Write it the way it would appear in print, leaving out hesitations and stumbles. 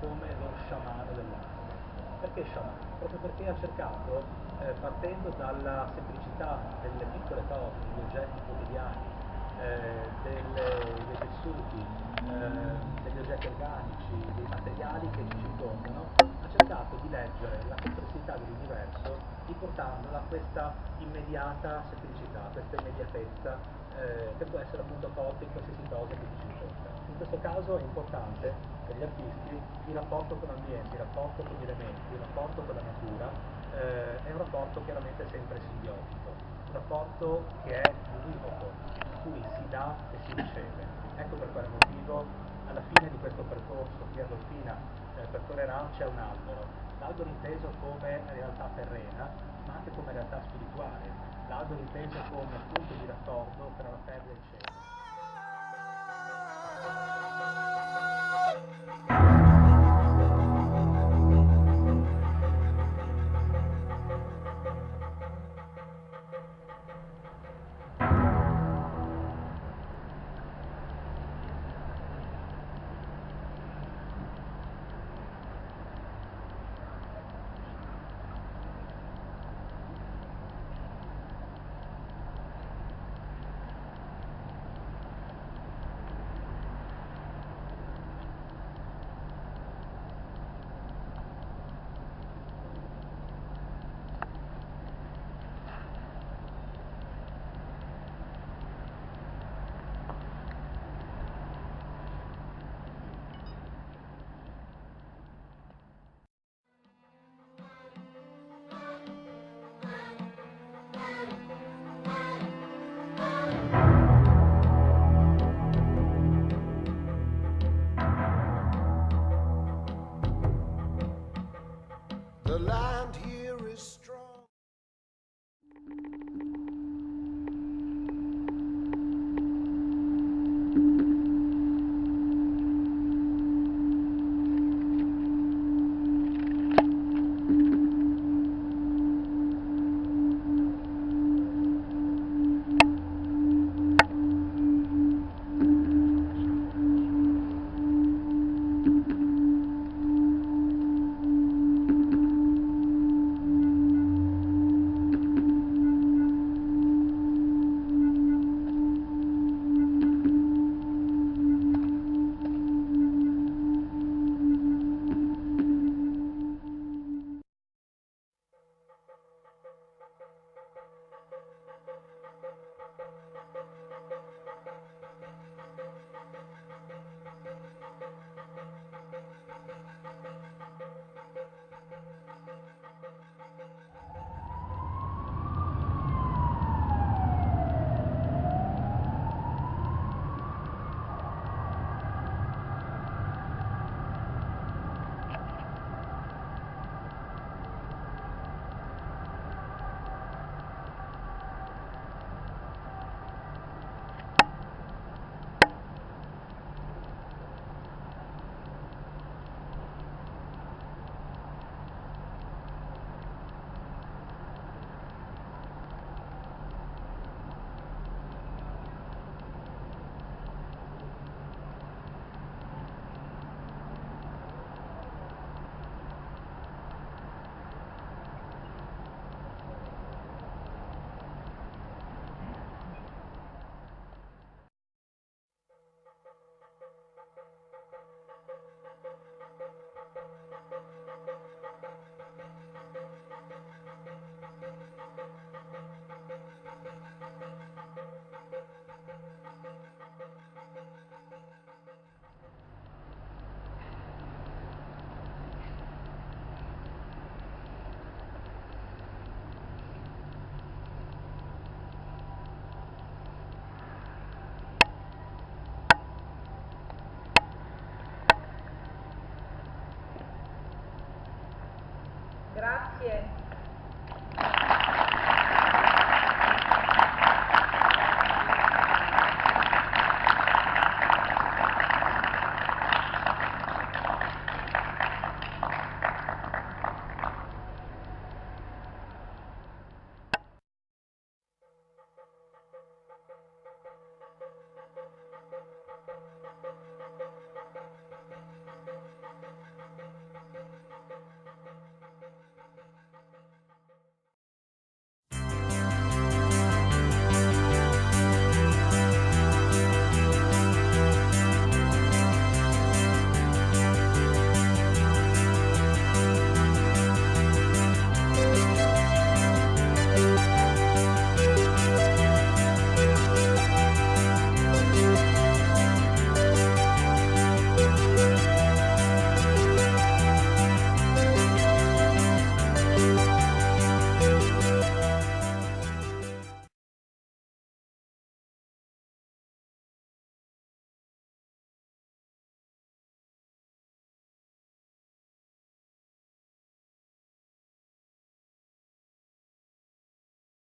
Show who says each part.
Speaker 1: come lo sciamano dell'arte. Perché sciamano? Proprio perché ha cercato, partendo dalla semplicità delle piccole cose, degli oggetti quotidiani, dei tessuti, degli oggetti organici, dei materiali che ci circondano, ha cercato di leggere la complessità dell'universo riportandola a questa immediata semplicità, a questa immediatezza che può essere appunto colta in qualsiasi cosa che ci circonda. In questo caso è importante per gli artisti il rapporto con l'ambiente, il rapporto con gli elementi, il rapporto con la natura, è un rapporto chiaramente sempre simbiotico, un rapporto che è univoco, in cui si dà e si riceve. Ecco per quale motivo alla fine di questo percorso qui a Dolfina per Torre c'è un albero, l'albero inteso come realtà terrena, ma anche come realtà spirituale, l'albero inteso come punto di raccordo tra la terra e il cielo.